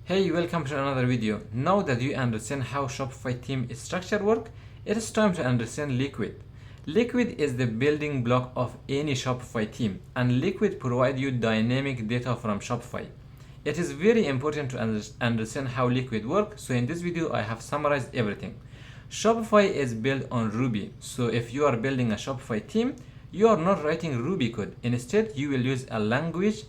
Hey, welcome to another video. Now that you understand how Shopify theme structure work, it is time to understand Liquid. Liquid is the building block of any Shopify theme, and Liquid provides you dynamic data from Shopify. It is very important to understand how Liquid works, so in this video I have summarized everything. Shopify is built on Ruby, so if you are building a Shopify theme, you are not writing Ruby code. Instead, you will use a language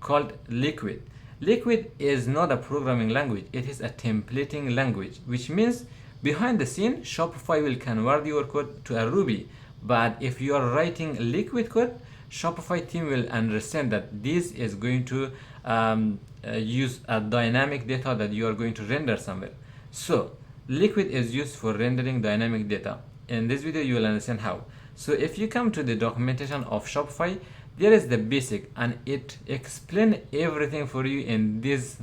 called Liquid. Liquid is not a programming language, it is a templating language, which means behind the scene, Shopify will convert your code to a Ruby. But if you are writing Liquid code, Shopify team will understand that this is going to use a dynamic data that you are going to render somewhere. So Liquid is used for rendering dynamic data. In this video, you will understand how. So if you come to the documentation of Shopify, there is the basic, and it explains everything for you in this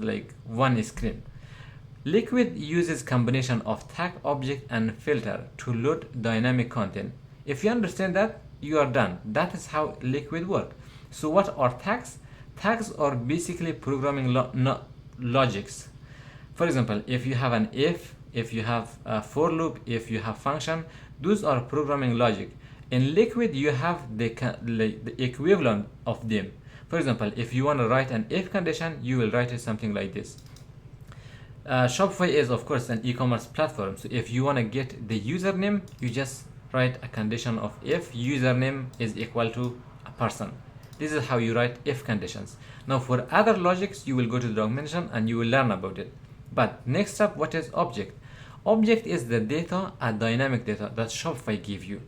one screen. Liquid uses combination of tag, object, and filter to load dynamic content. If you understand that, you are done. That is how Liquid works. So what are tags? Tags are basically programming logics. For example, if you have an if you have a for loop, if you have function, those are programming logic. In Liquid, you have the equivalent of them. For example, if you want to write an if condition, you will write it something like this. Shopify is, of course, an e-commerce platform. So if you want to get the username, you just write a condition of if username is equal to a person. This is how you write if conditions. Now, for other logics, you will go to the documentation and you will learn about it. But next up, what is object? Object is the data, a dynamic data that Shopify give you.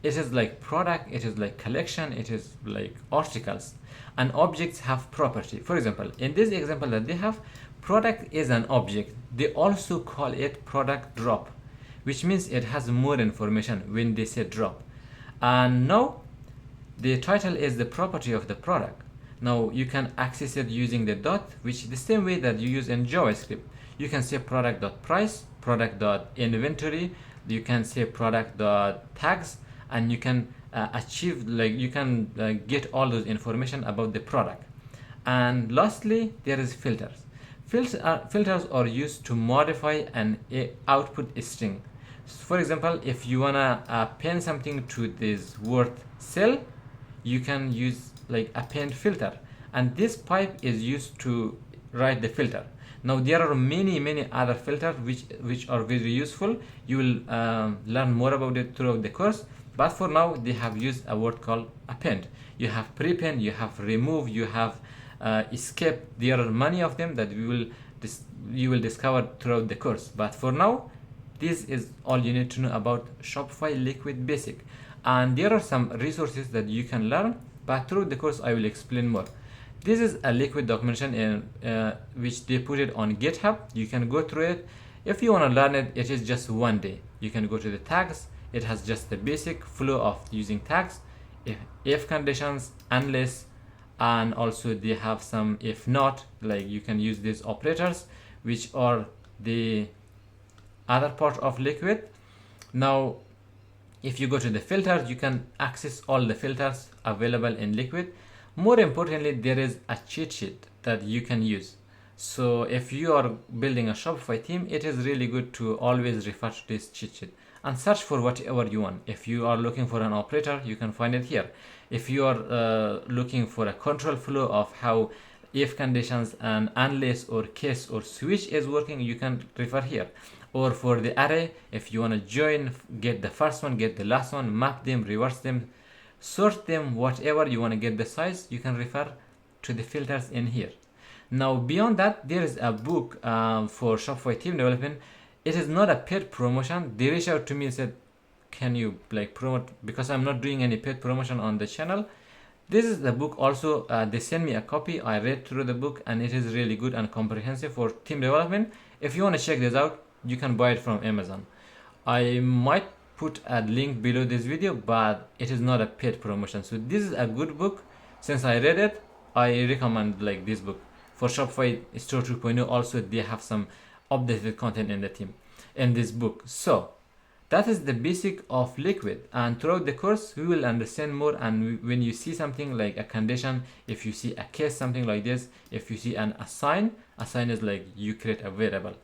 It is like product, it is like collection, it is like articles. And objects have property. For example, in this example that they have, product is an object. They also call it product drop, which means it has more information when they say drop. And now the title is the property of the product. Now you can access it using the dot, which is the same way that you use in JavaScript. You can say product.price, product.inventory, you can say product.tags, and you can get all those information about the product. And lastly, there is filters. Filters are used to modify an output string. For example, if you wanna append something to this word cell, you can use like append filter, and this pipe is used to write the filter. Now there are many other filters which are very useful. You will learn more about it throughout the course. But for now, they have used a word called append. You have prepend, you have remove, you have escape. There are many of them that you will discover throughout the course. But for now, this is all you need to know about Shopify Liquid Basic. And there are some resources that you can learn, but through the course I will explain more. This is a Liquid documentation in which they put it on GitHub. You can go through it. If you want to learn it, it is just one day. You can go to the tags. It has just the basic flow of using tags, if conditions, unless, and also they have some if not, like you can use these operators, which are the other part of Liquid. Now, if you go to the filters, you can access all the filters available in Liquid. More importantly, there is a cheat sheet that you can use. So if you are building a Shopify theme, it is really good to always refer to this cheat sheet and search for whatever you want. If you are looking for an operator, you can find it here. If you are looking for a control flow of how if conditions and unless or case or switch is working, you can refer here. Or for the array, if you want to join, get the first one, get the last one, map them, reverse them, sort them, whatever you want to get the size, you can refer to the filters in here. Now beyond that, there is a book for Shopify theme development. It is not a paid promotion. They reached out to me and said, can you promote, because I'm not doing any paid promotion on the channel. This is the book also. They sent me a copy. I read through the book and it is really good and comprehensive for theme development. If you want to check this out, you can buy it from Amazon. I might put a link below this video, but it is not a paid promotion. So this is a good book. Since I read it, I recommend this book. For Shopify Store 2.0 also, they have some updated content in the theme in this book. So That is the basic of Liquid, and throughout the course we will understand more. And when you see something like a condition, if you see a case, something like this, if you see an assign is like you create a variable,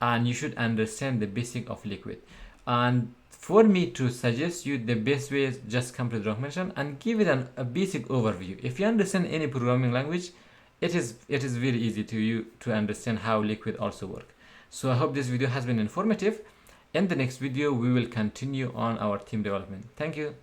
and you should understand the basic of Liquid. And for me to suggest you, the best way is just come to the documentation and give it a basic overview. If you understand any programming language, it is very easy to you to understand how Liquid also work. So I hope this video has been informative. In the next video we will continue on our team development. Thank you.